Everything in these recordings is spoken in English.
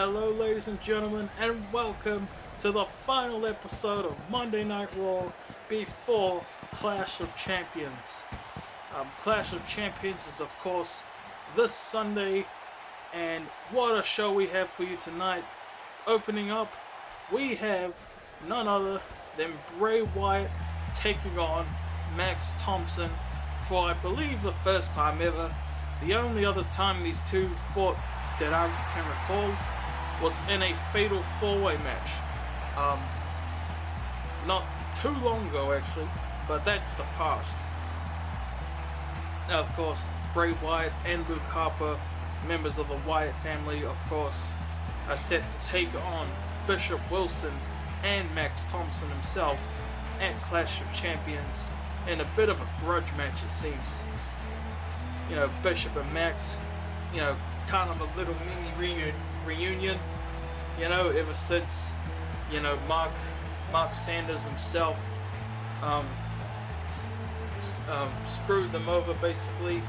Hello ladies and gentlemen, and welcome to the final episode of Monday Night Raw before Clash of Champions. Clash of Champions is of course this Sunday, and what a show we have for you tonight. Opening up, we have none other than Bray Wyatt taking on Max Thompson for, I believe, the first time ever. The only other time these two fought that I can recall was in a fatal four-way match. Not too long ago actually, but that's the past. Now of course, Bray Wyatt and Luke Harper, members of the Wyatt family of course, are set to take on Bishop Wilson and Max Thompson himself at Clash of Champions in a bit of a grudge match it seems. You know, Bishop and Max, you know, kind of a little mini reunion, you know, ever since, you know, Marc Sanders himself screwed them over basically,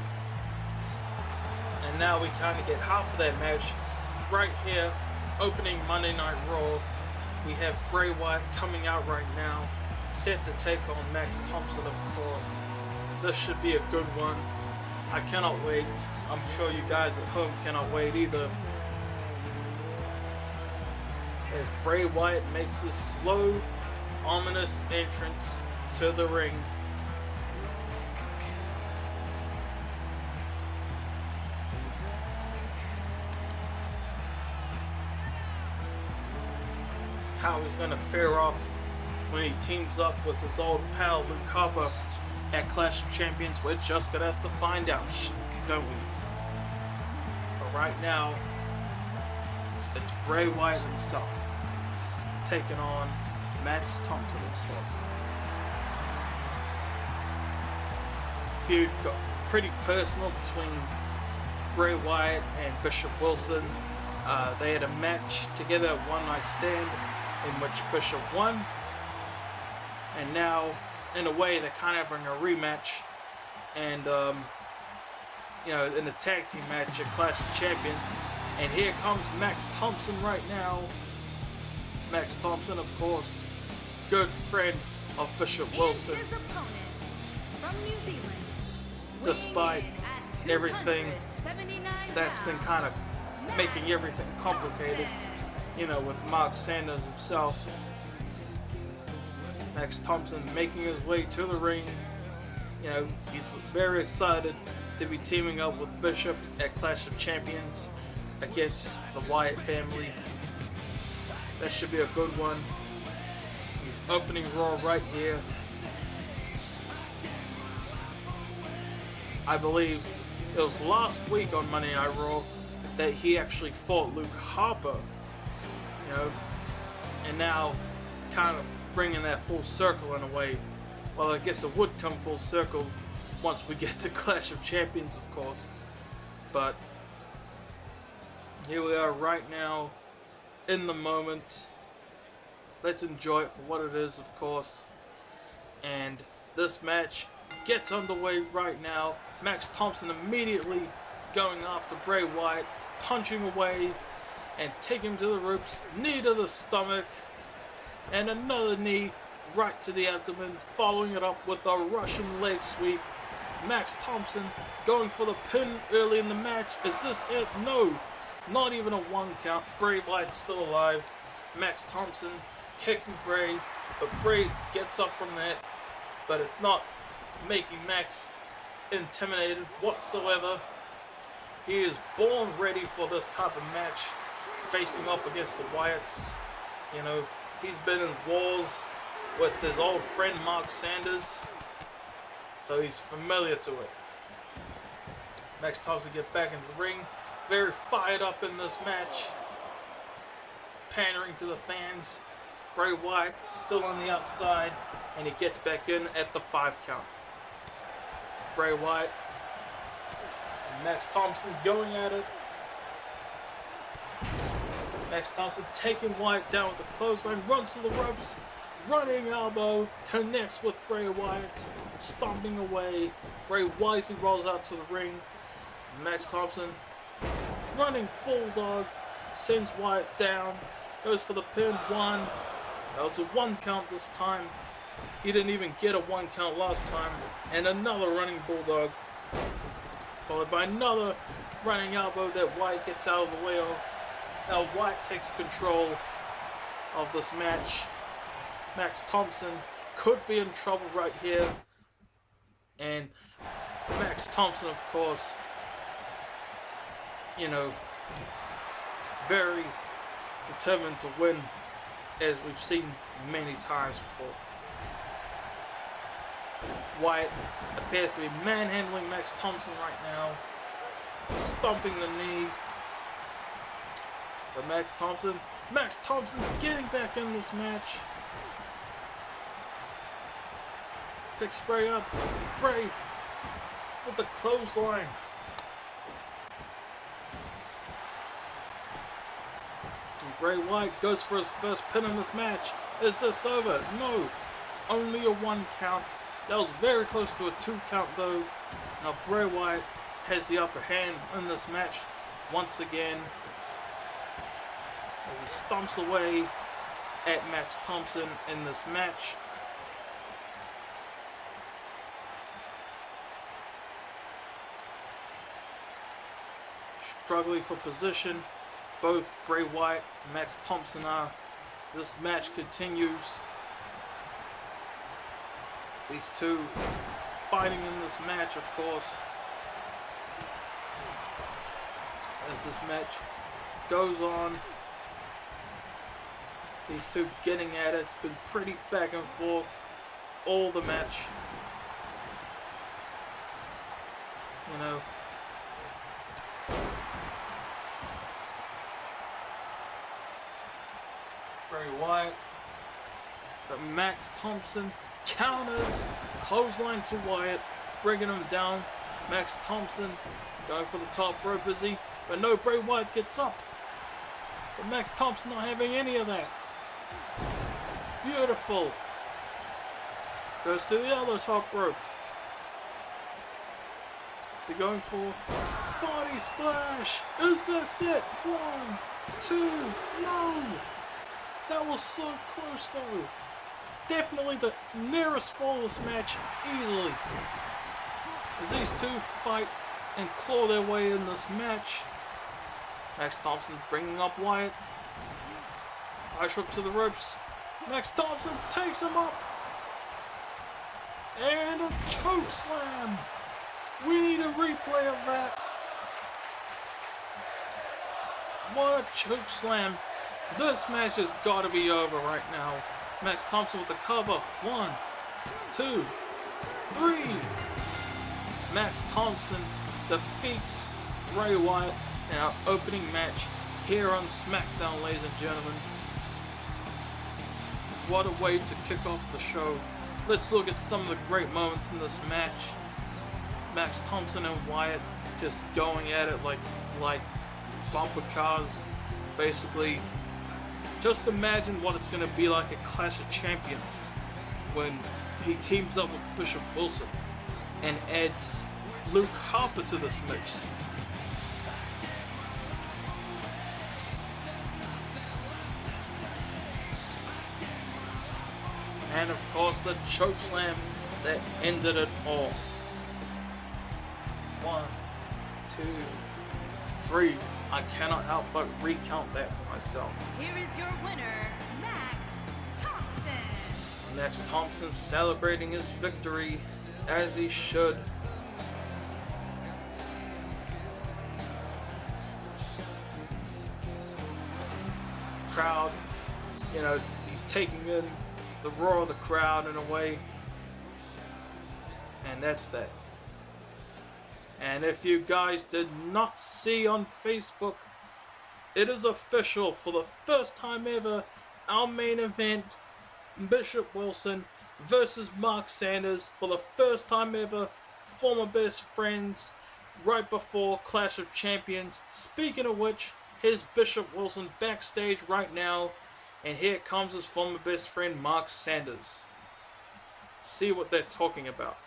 and now we kind of get half of that match right here, opening Monday Night Raw. We have Bray Wyatt coming out right now, set to take on Max Thompson of course. This should be a good one. I cannot wait. I'm sure you guys at home cannot wait either. As Bray Wyatt makes his slow, ominous entrance to the ring. How he's going to fare off when he teams up with his old pal Luke Harper at Clash of Champions, we're just gonna have to find out, don't we? But right now, it's Bray Wyatt himself taking on Max Thompson, of course. The feud got pretty personal between Bray Wyatt and Bishop Wilson. They had a match together, a one night stand, in which Bishop won, and now in a way they're kind of having a rematch, and you know, in a tag team match at Clash of Champions. And here comes Max Thompson right now. Max Thompson, of course, good friend of Bishop Wilson. Despite everything that's been kind of making everything complicated, you know, with Marc Sanders himself. Max Thompson making his way to the ring. You know, he's very excited to be teaming up with Bishop at Clash of Champions against the Wyatt family. That should be a good one. He's opening Raw right here. I believe it was last week on Monday Night Raw that he actually fought Luke Harper. You know, and now kind of bringing that full circle in a way. Well, I guess it would come full circle once we get to Clash of Champions, of course. But here we are right now, in the moment. Let's enjoy it for what it is, of course. And this match gets underway right now. Max Thompson immediately going after Bray Wyatt, punching away and taking him to the ropes, knee to the stomach, and another knee right to the abdomen, following it up with a Russian leg sweep. Max Thompson going for the pin early in the match. Is this it? No, not even a one count. Bray Wyatt still alive. Max Thompson kicking Bray, but Bray gets up from that, but it's not making Max intimidated whatsoever. He is born ready for this type of match, facing off against the Wyatts. You know, he's been in wars with his old friend Marc Sanders, so he's familiar to it. Max Thompson gets back into the ring, very fired up in this match, pandering to the fans. Bray Wyatt still on the outside, and he gets back in at the 5 count. Bray Wyatt and Max Thompson going at it. Max Thompson taking Wyatt down with a clothesline, runs to the ropes, running elbow, connects with Bray Wyatt, stomping away. Bray wisely rolls out to the ring. Max Thompson running bulldog sends Wyatt down, goes for the pin. 1. That was a 1 count this time. He didn't even get a 1 count last time. And another running bulldog, followed by another running elbow that Wyatt gets out of the way of. Now Wyatt takes control of this match. Max Thompson could be in trouble right here. And Max Thompson, of course, you know, very determined to win, as we've seen many times before. Wyatt appears to be manhandling Max Thompson right now, stomping the knee. But Max Thompson getting back in this match. Picks Bray up. Bray with a clothesline. And Bray Wyatt goes for his first pin in this match. Is this over? No. Only a 1 count. That was very close to a 2 count though. Now Bray Wyatt has the upper hand in this match once again, as he stomps away at Max Thompson in this match. Struggling for position, both Bray Wyatt and Max Thompson are. This match continues. These two fighting in this match, of course. As this match goes on, these two getting at it. It's been pretty back and forth all the match. You know, Bray Wyatt, but Max Thompson counters, clothesline to Wyatt, bringing him down. Max Thompson going for the top rope, is he? But no, Bray Wyatt gets up. But Max Thompson not having any of that. Beautiful. Goes to the other top rope. What's he going for? Body splash. Is this it? 1, 2, no. That was so close though. Definitely the nearest fall of this match, easily. As these two fight and claw their way in this match. Max Thompson bringing up Wyatt. Irish whip to the ropes. Max Thompson takes him up. And a choke slam. We need a replay of that. What a choke slam. This match has got to be over right now. Max Thompson with the cover. 1, 2, 3. Max Thompson defeats Bray Wyatt in our opening match here on SmackDown, ladies and gentlemen. What a way to kick off the show. Let's look at some of the great moments in this match. Max Thompson and Wyatt just going at it like bumper cars, basically. Just imagine what it's going to be like at Clash of Champions when he teams up with Bishop Wilson and adds Luke Harper to this mix. And of course the chokeslam that ended it all. 1, 2, 3. I cannot help but recount that for myself. Here is your winner, Max Thompson. Max Thompson celebrating his victory as he should. Crowd, you know, he's taking in the roar of the crowd in a way. And that's that. And if you guys did not see on Facebook, it is official. For the first time ever, our main event, Bishop Wilson versus Mark Sanders. For the first time ever, former best friends right before Clash of Champions. Speaking of which, here's Bishop Wilson backstage right now. And here comes his former best friend, Mark Sanders. See what they're talking about.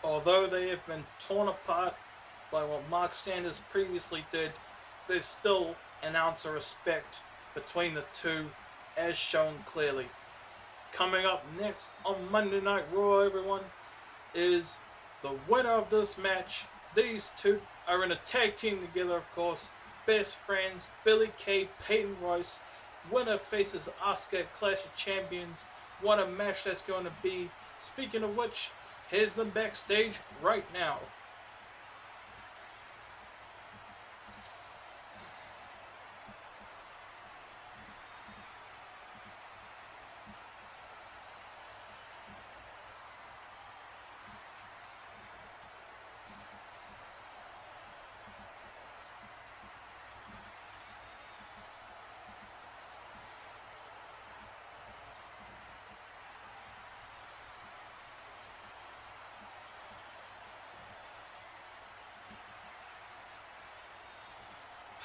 Although they have been torn apart by what Marc Sanders previously did, there's still an ounce of respect between the two, as shown clearly. Coming up next on Monday Night Raw, everyone, is the winner of this match. These two are in a tag team together, of course. Best friends, Billie Kay, Peyton, Royce. Winner faces Asuka at Clash of Champions. What a match that's going to be. Speaking of which, here's them backstage right now.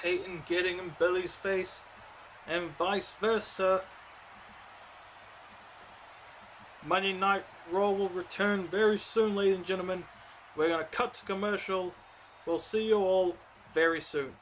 Peyton getting in Billie's face, and vice versa. Monday Night Raw will return very soon, ladies and gentlemen. We're going to cut to commercial. We'll see you all very soon.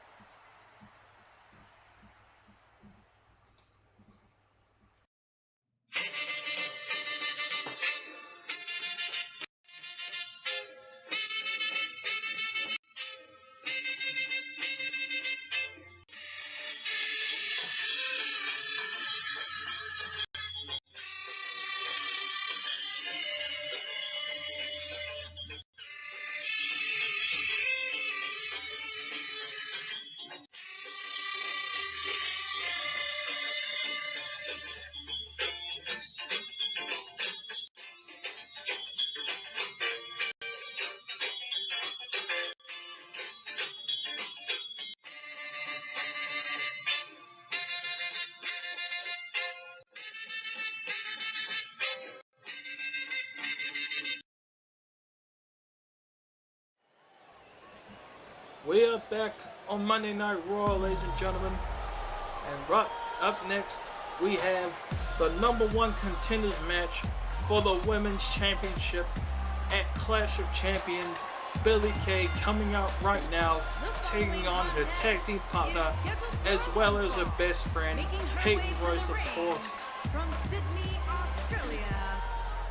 We are back on Monday Night Raw, ladies and gentlemen. And right up next, we have the #1 contenders match for the Women's Championship at Clash of Champions. Billie Kay coming out right now, taking on her tag team partner, as well as her best friend, Peyton Royce, of course. From Sydney, Australia,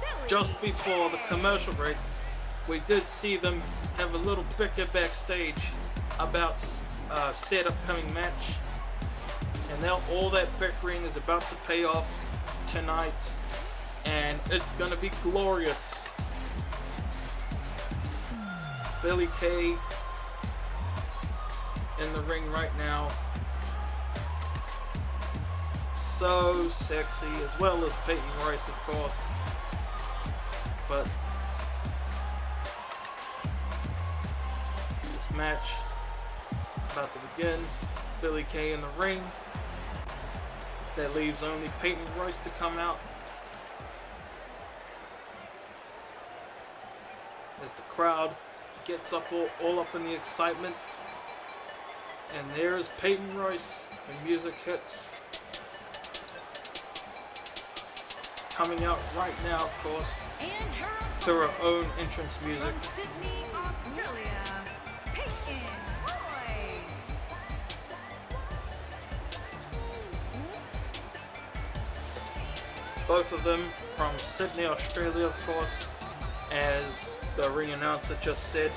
Billie Just before the commercial break, we did see them have a little bicker backstage about said upcoming match, and now all that bickering is about to pay off tonight, and it's gonna be glorious. Billie Kay in the ring right now, so sexy, as well as Peyton Royce, of course. But this match about to begin. Billie Kay in the ring. That leaves only Peyton Royce to come out. As the crowd gets up all up in the excitement. And there's Peyton Royce. The music hits. Coming out right now, of course, and her to her own entrance music. from Sydney, Australia, Peyton Royce. Both of them from Sydney, Australia, of course, as the ring announcer just said.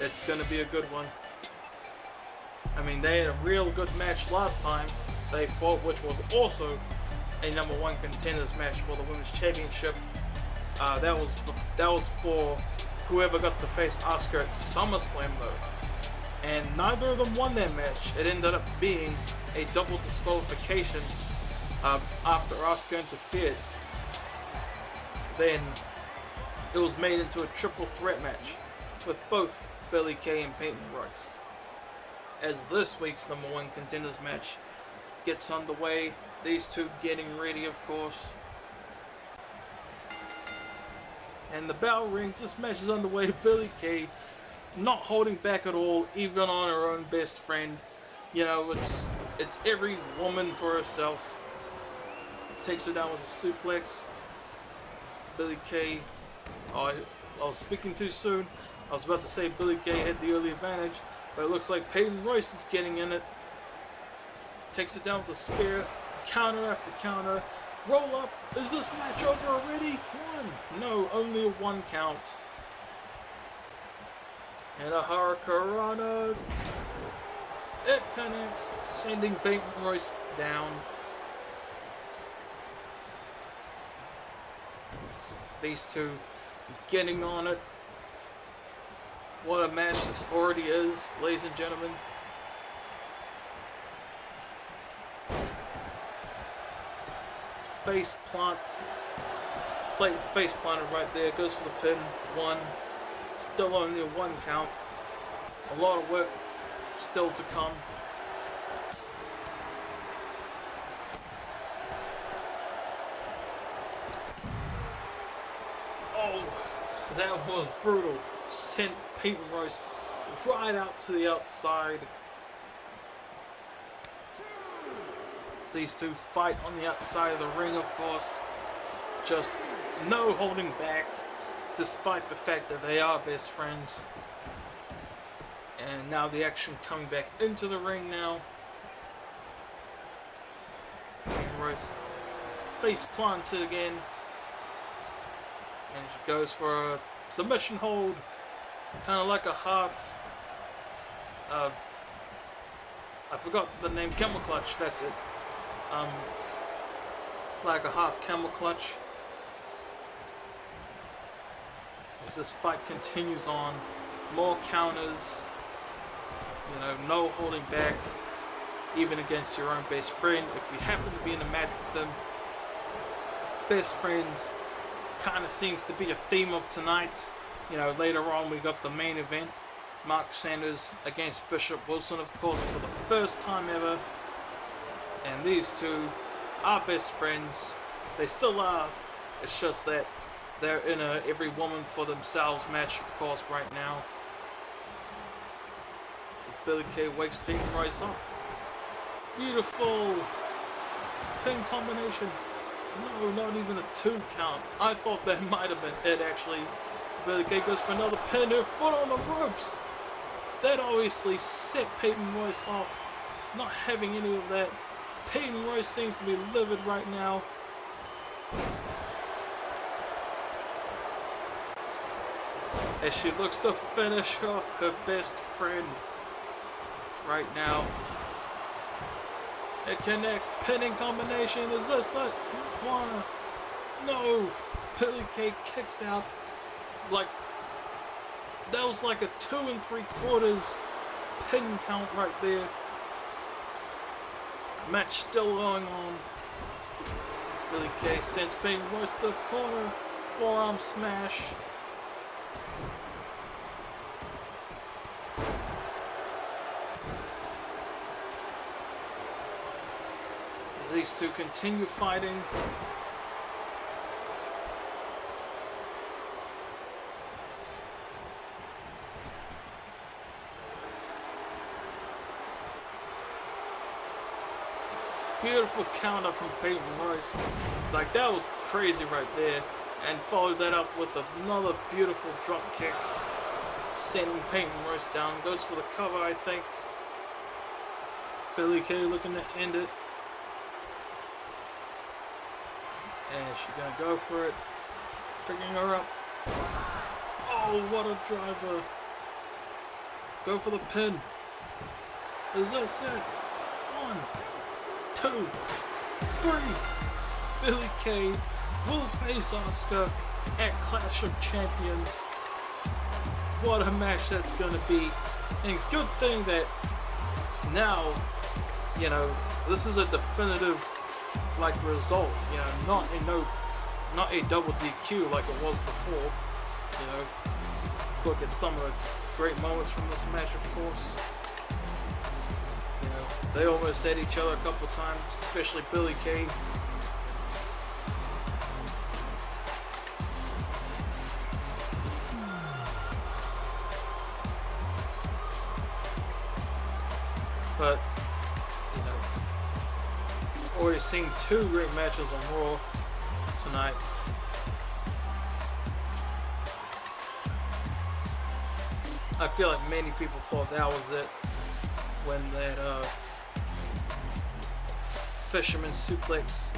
It's going to be a good one. I mean, they had a real good match last time they fought, which was also a #1 contenders match for the Women's Championship. That was for whoever got to face Asuka at SummerSlam, though. And neither of them won that match. It ended up being a double disqualification after Asuka interfered. Then it was made into a triple threat match with both Billie Kay and Peyton Royce. As this week's #1 contenders match gets underway, these two getting ready, of course. And the bell rings. This match is underway. Billie Kay not holding back at all, even on her own best friend. You know, it's every woman for herself. takes her down with a suplex. Billie Kay, oh, I was speaking too soon. I was about to say Billie Kay had the early advantage, but it looks like Peyton Royce is getting in it. Takes it down with a spear, counter after counter. Roll up. Is this match over already? One. No, only a 1 count. And a Hurricanrana. It connects, sending Peyton Royce down. These two getting on it. What a match this already is, ladies and gentlemen. Face planted right there. Goes for the pin. 1. Still only a 1 count. A lot of work still to come. Oh, that was brutal. Sent Peyton Royce right out to the outside. These two fight on the outside of the ring, of course. Just no holding back, despite the fact that they are best friends. And now the action coming back into the ring now. Peyton Royce face planted again. And she goes for a submission hold. Kind of like a half... I forgot the name. Camel clutch, that's it. Like a half camel clutch. As this fight continues on, more counters, you know, no holding back, even against your own best friend. If you happen to be in a match with them, best friends kind of seems to be a theme of tonight. You know, later on we got the main event, Marc Sanders against Bishop Wilson, of course, for the first time ever. And these two are best friends. They still are. It's just that they're in a every woman for themselves match, of course, right now. As Billie Kay wakes Peyton Royce up. Beautiful pin combination. No, not even a 2 count. I thought that might have been it, actually. Billie Kay goes for another pin. Her foot on the ropes. That obviously set Peyton Royce off. Not having any of that. Peyton Royce seems to be livid right now. As she looks to finish off her best friend right now. It connects. Pinning combination. Is this it? One. No. Billie Kay kicks out. Like, that was like a 2 3/4 pin count right there. Match still going on. Billie Kay sends Peyton Royce to the corner. Forearm smash. These two continue fighting. Beautiful counter from Peyton Royce. Like, that was crazy right there. And followed that up with another beautiful drop kick. Sending Peyton Royce down. Goes for the cover, I think. Billie Kay looking to end it. And she's gonna go for it. Picking her up. Oh, what a driver. Go for the pin. Is this it? 1, 2, 3. Billie Kay will face Asuka at Clash of Champions. What a match that's gonna be. And good thing that now, you know, this is a definitive like result, you know, not a double DQ like it was before. You know, look at some of the great moments from this match, of course. You know, they almost hit each other a couple times, especially Billie Kay. But, you know, already seen 2 great matches on Raw tonight. I feel like many people thought that was it when that fisherman suplex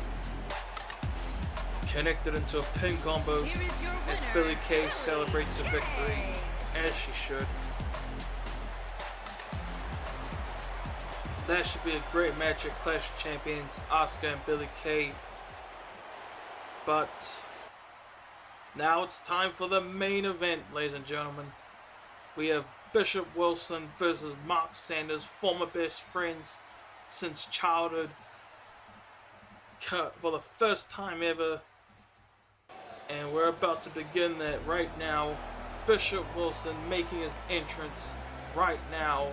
connected into a pin combo as Billie Kay celebrates a victory, as she should. That should be a great match at Clash of Champions, Asuka and Billie Kay. But now it's time for the main event, ladies and gentlemen. We have Bishop Wilson versus Marc Sanders, former best friends since childhood, for the first time ever. And we're about to begin that right now. Bishop Wilson making his entrance right now.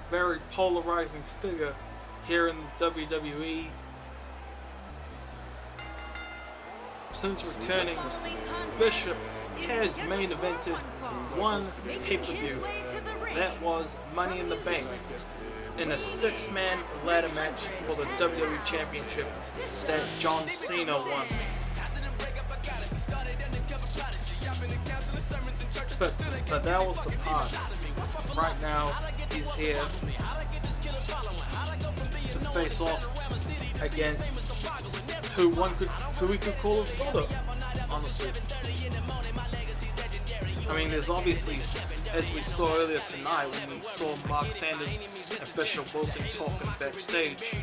Very polarizing figure here in the WWE. Since returning, Bishop has main evented one pay-per-view. That was Money in the Bank in a 6-man ladder match for the WWE Championship that John Cena won. But that was the past. Right now, he's here to face off against who we could call his brother, honestly. I mean, there's obviously, as we saw earlier tonight when we saw Marc Sanders and Bishop Wilson talking backstage,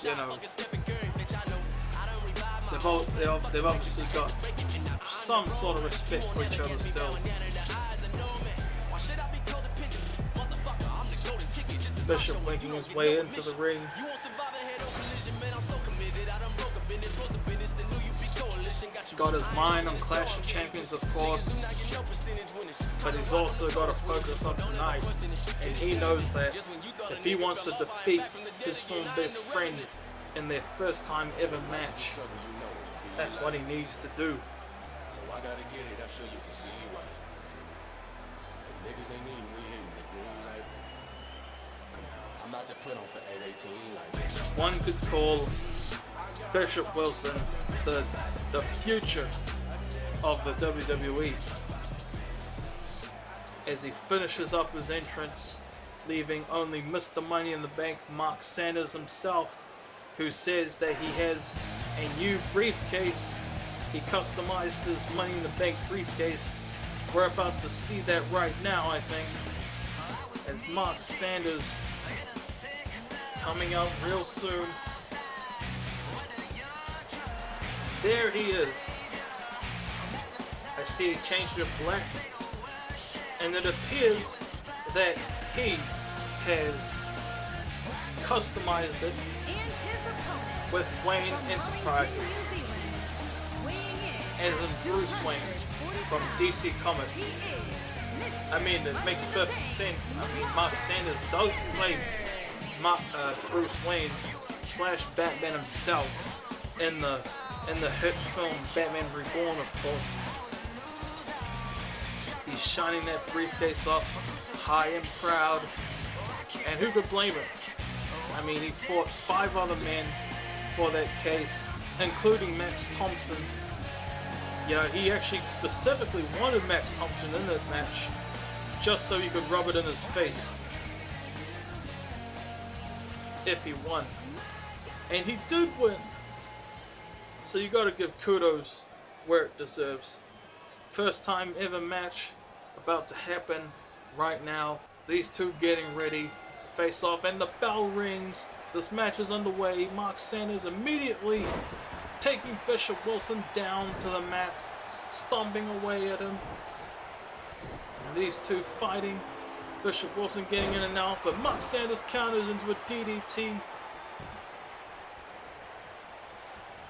you know, they've obviously got some sort of respect for each other still. Bishop making his way into the ring. Got his mind on Clash of Champions, of course, but he's also got to focus on tonight, and he knows that if he wants to defeat his former best friend in their first time ever match, that's what he needs to do. So I gotta get it, I'm sure you can see why. The niggas ain't even we hitting the green light. Come on, I'm about to put on for 818 like this. One could call Bishop Wilson the future of the WWE as he finishes up his entrance, leaving only Mr. Money in the Bank, Marc Sanders himself, who says that he has a new briefcase. He customized his Money in the Bank briefcase. We're about to see that right now, I think, as Marc Sanders coming out real soon. There he is. I see he changed it black, and it appears that he has customized it with Wayne Enterprises, as in Bruce Wayne from DC Comics. I mean, it makes perfect sense. I mean, Marc Sanders does play Bruce Wayne / Batman himself in the hit film Batman Reborn, of course. He's shining that briefcase up high and proud, and who could blame him? I mean, he fought 5 other men for that case, including Max Thompson. You know, he actually specifically wanted Max Thompson in that match just so he could rub it in his face if he won. And he did win. So you gotta give kudos where it deserves. First time ever match about to happen right now. These two getting ready to face off, and the bell rings. This match is underway. Marc Sanders immediately taking Bishop Wilson down to the mat, stomping away at him. And these two fighting. Bishop Wilson getting in and out, but Marc Sanders counters into a DDT.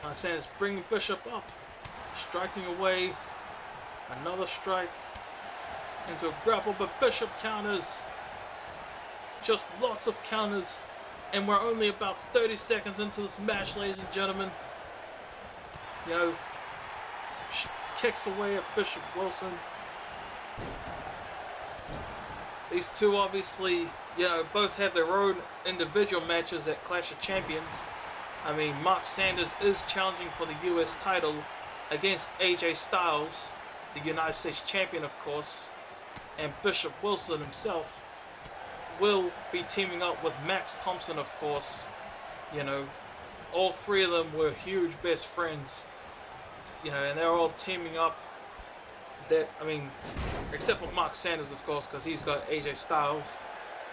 Marc Sanders bringing Bishop up, striking away. Another strike into a grapple, but Bishop counters. Just lots of counters. And we're only about 30 seconds into this match, ladies and gentlemen. You know, kicks away at Bishop Wilson. These two obviously you know, both have their own individual matches at Clash of Champions. I mean, Mark Sanders is challenging for the US title against AJ Styles, the United States champion, of course, and Bishop Wilson himself will be teaming up with Max Thompson, of course. You know, all three of them were huge best friends, you know, and they're all teaming up. That, I mean, except for Mark Sanders, of course, because he's got AJ Styles.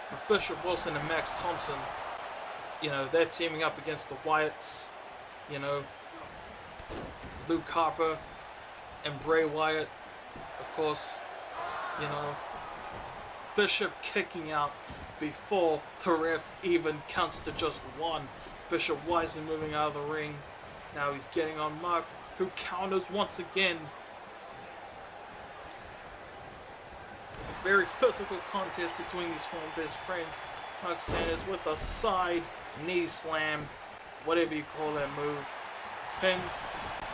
But Bishop Wilson and Max Thompson, you know, they're teaming up against the Wyatts, you know, Luke Harper and Bray Wyatt, of course, you know, Bishop kicking out before the ref even counts to just one. Bishop wisely moving out of the ring. Now he's getting on Mark, who counters once again. Very physical contest between these former best friends. Mark Sanders with a side knee slam, whatever you call that move. Pin.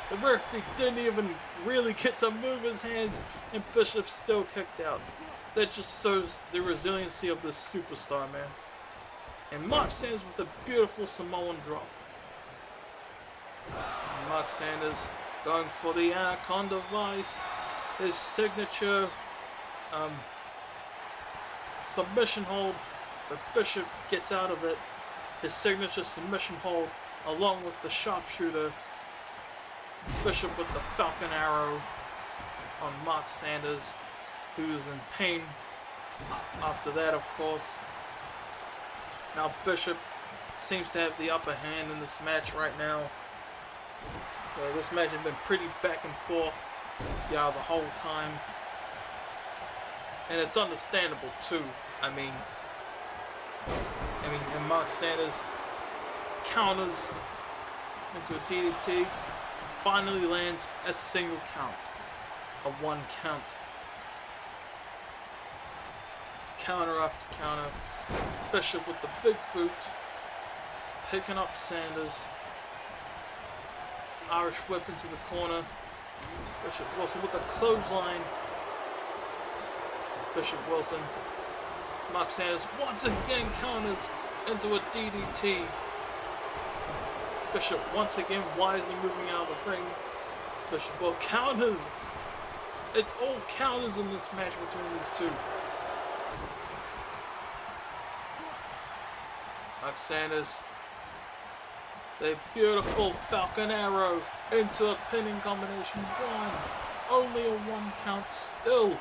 The referee didn't even really get to move his hands, and Bishop still kicked out. That just shows the resiliency of this superstar, man. And Mark Sanders with a beautiful Samoan drop. And Mark Sanders going for the Anaconda Vice. His signature submission hold, but Bishop gets out of it. His signature submission hold, along with the sharpshooter. Bishop with the Falcon Arrow on Mark Sanders, who's in pain after that, of course. Now Bishop seems to have the upper hand in this match right now. This match has been pretty back and forth, yeah, the whole time. And it's understandable too. I mean, and Mark Sanders counters into a DDT, finally lands a single count, a 1 count. Counter after counter. Bishop with the big boot, picking up Sanders. Irish whip into the corner. Bishop Wilson with the clothesline. Bishop Wilson. Mark Sanders once again counters into a DDT. Bishop once again wisely moving out of the ring. Bishop Wilson counters. It's all counters in this match between these two. Mark Sanders. The beautiful Falcon Arrow into a pinning combination. Only a 1 count still.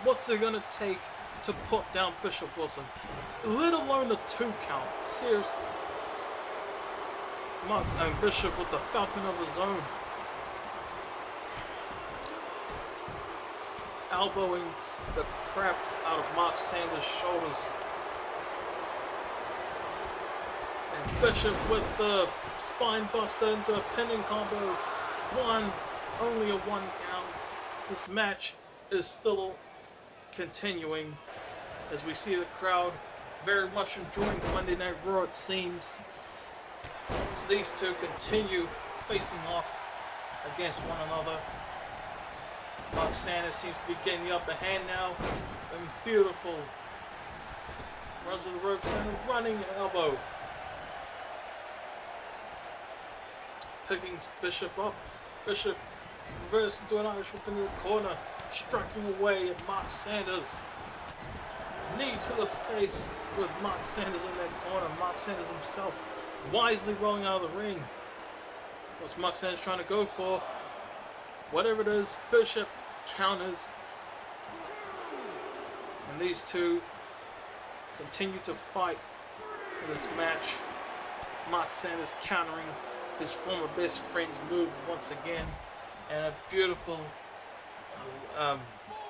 What's it gonna take to put down Bishop Wilson? Let alone a 2 count. Seriously. Mark and Bishop with the Falcon of his own. Elbowing the crap out of Mark Sanders' shoulders. And Bishop with the spine buster into a pinning combo. Only a 1 count. This match is still continuing as we see the crowd very much enjoying Monday Night Raw, it seems, as these two continue facing off against one another. Mark Sanders seems to be getting the upper hand now, and beautiful runs to the ropes and a running elbow. Picking Bishop up. Bishop reverses into an Irish whip into the corner, striking away at Mark Sanders. Knee to the face with Mark Sanders in that corner. Mark Sanders himself wisely rolling out of the ring. What's Mark Sanders trying to go for? Whatever it is, Bishop counters. And these two continue to fight in this match. Mark Sanders countering his former best friend's move once again. And a beautiful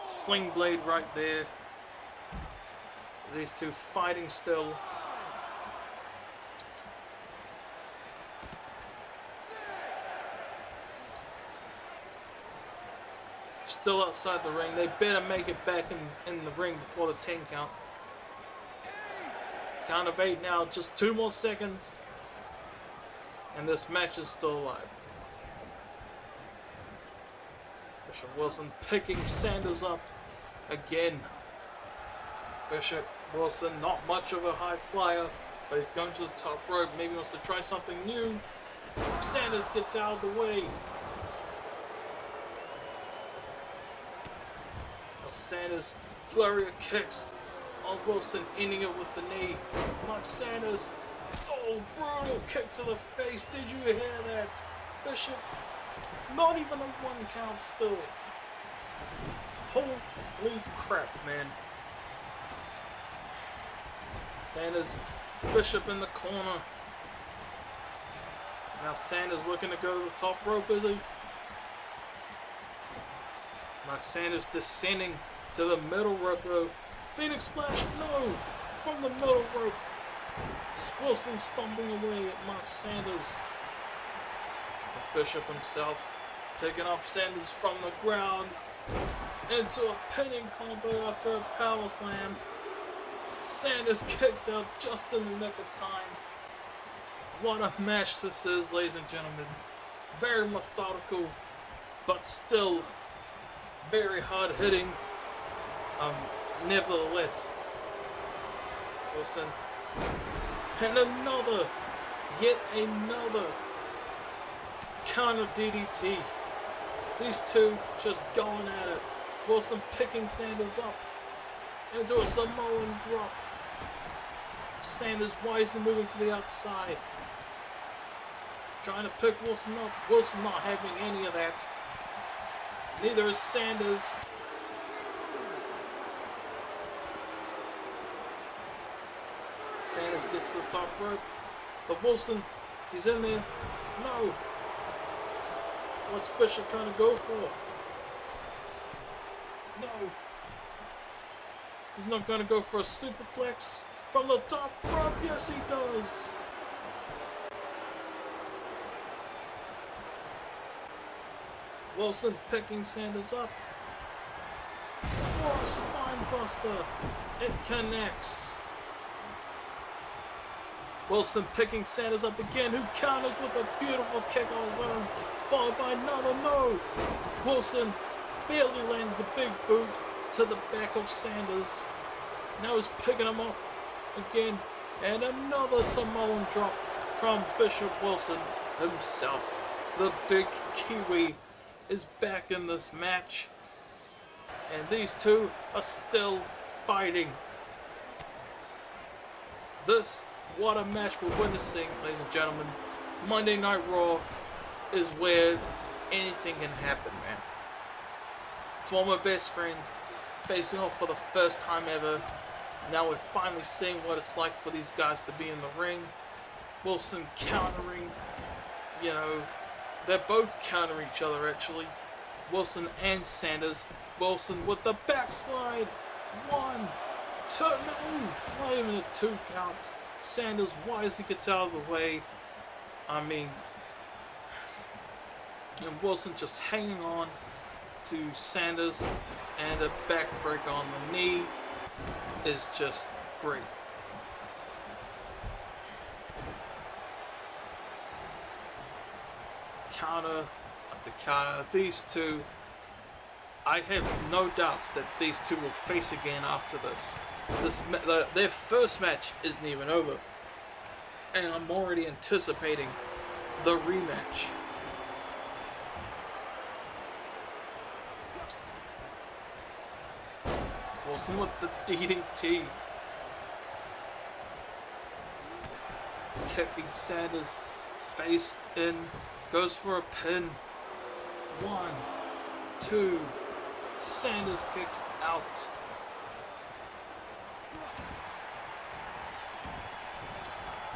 sling blade right there. These two fighting still. Still outside the ring. They better make it back in the ring before the 10 count. Count of 8 now. Just 2 more seconds. And this match is still alive. Bishop Wilson picking Sanders up again. Bishop Wilson, not much of a high flyer, but he's going to the top rope. Maybe wants to try something new. Sanders gets out of the way. Sanders, flurry of kicks on Wilson, ending it with the knee. Marc Sanders, oh, brutal kick to the face. Did you hear that? Bishop, not even a 1 count still. Holy crap, man. Sanders, Bishop in the corner. Now Sanders looking to go to the top rope, is he? Marc Sanders descending to the middle rope. Phoenix Splash, no! From the middle rope. Wilson stomping away at Marc Sanders. The Bishop himself picking up Sanders from the ground into a pinning combo after a power slam. Sanders kicks out just in the nick of time. What a match this is, ladies and gentlemen. Very methodical, but still very hard hitting. Nevertheless, Wilson, and yet another counter DDT. These two just going at it. Wilson picking Sanders up into a Samoan drop. Sanders wisely moving to the outside, trying to pick Wilson up. Wilson not having any of that. Neither is Sanders. Sanders gets to the top rope, but Wilson, he's in there. No. What's Bishop trying to go for? No. He's not going to go for a superplex from the top rope. Yes, he does. Wilson picking Sanders up for a spine buster. It connects. Wilson picking Sanders up again, who counters with a beautiful kick on his own, followed by another no. Wilson barely lands the big boot to the back of Sanders. Now he's picking him up again, and another Samoan drop from Bishop Wilson himself. The big Kiwi is back in this match, and these two are still fighting. What a match we're witnessing, ladies and gentlemen. Monday Night Raw is where anything can happen, man. Former best friends facing off for the first time ever. Now we're finally seeing what it's like for these guys to be in the ring. Wilson countering, they're both countering each other actually. Wilson and Sanders. Wilson with the backslide. 1, 2, no, not even a 2 count. Sanders wisely gets out of the way. And Wilson just hanging on to Sanders, and a backbreaker on the knee is just great. Counter after counter. These two, I have no doubts that these two will face again after this. Their first match isn't even over, and I'm already anticipating the rematch. Wilson with the DDT, kicking Sanders face in, goes for a pin. 1, 2, Sanders kicks out.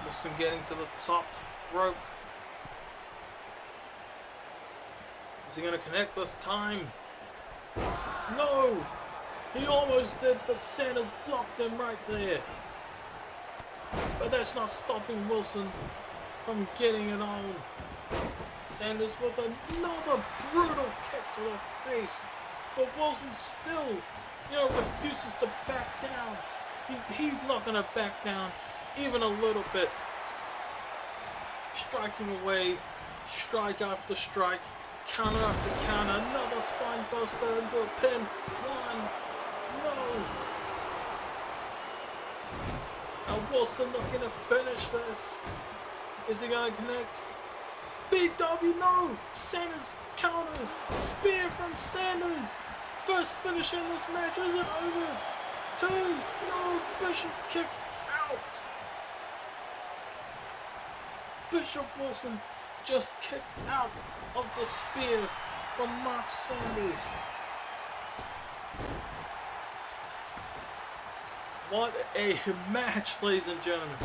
Wilson getting to the top rope. Is he going to connect this time? No! He almost did, but Sanders blocked him right there. But that's not stopping Wilson from getting it on. Sanders with another brutal kick to the face. But Wilson still, refuses to back down. He's not going to back down even a little bit. Striking away, strike after strike, counter after counter, another spine buster into a pin. 1, no. And Wilson looking to finish this. Is he gonna connect? BW, no! Sanders counters. Spear from Sanders. First finish in this match. Is it over? 2. No. Bishop kicks out. Bishop Wilson just kicked out of the spear from Marc Sanders. What a match, ladies and gentlemen.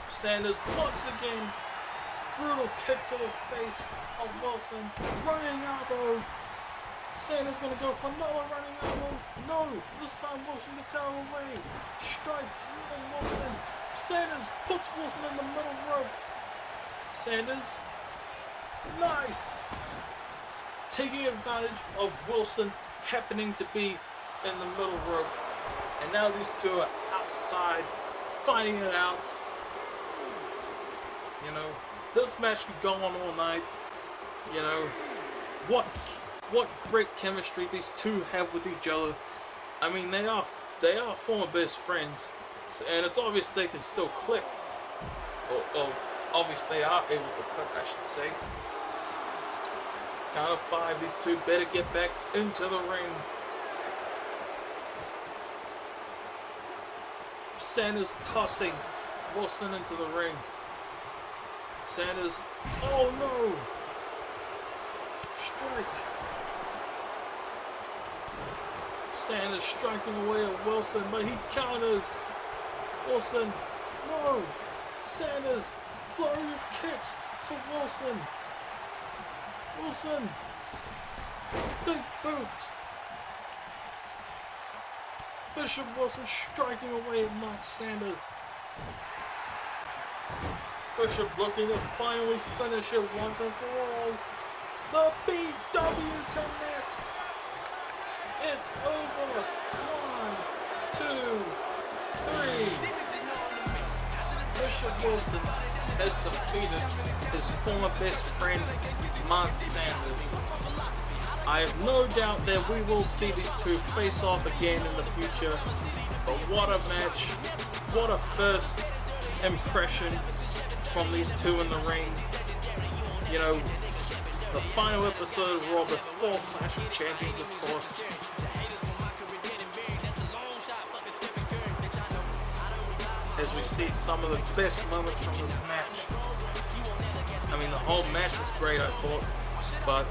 Sanders once again, brutal kick to the face of Wilson, running elbow. Sanders gonna go for another running elbow. No, this time Wilson gets out of the way. Strike from Wilson. Sanders puts Wilson in the middle rope. Sanders, nice! Taking advantage of Wilson happening to be in the middle rope. And now these two are outside, fighting it out. You know, this match could go on all night. You know, what great chemistry these two have with each other. I mean, they are former best friends, and it's obvious they can still click. Or obvious they are able to click, I should say. Count of 5, these two better get back into the ring. Sanders tossing Wilson into the ring. Sanders, oh no! Strike. Sanders striking away at Wilson, but he counters. Wilson, no! Sanders, flurry of kicks to Wilson. Wilson, big boot. Bishop Wilson striking away at Marc Sanders. Bishop looking to finally finish it once and for all. The BW connects. It's over. 1, 2, 3. Bishop Wilson has defeated his former best friend, Marc Sanders. I have no doubt that we will see these two face off again in the future. But what a match. What a first impression from these two in the ring. You know, the final episode of Raw before Clash of Champions, of course. As we see some of the best moments from this match. I mean, the whole match was great, I thought, but,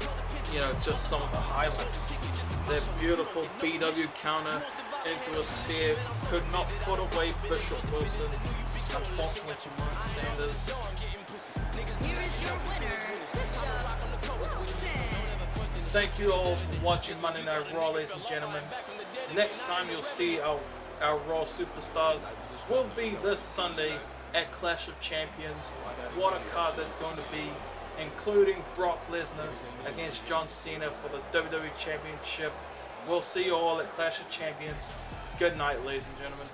you know, just some of the highlights. That beautiful BW counter into a spear could not put away Bishop Wilson. Unfortunately for Marc Sanders. Here is your winner, Bishop Wilson. Thank you all for watching Monday Night Raw, ladies and gentlemen. Next time you'll see our Raw superstars will be this Sunday at Clash of Champions. What a card that's going to be, including Brock Lesnar against John Cena for the WWE Championship. We'll see you all at Clash of Champions. Good night, ladies and gentlemen.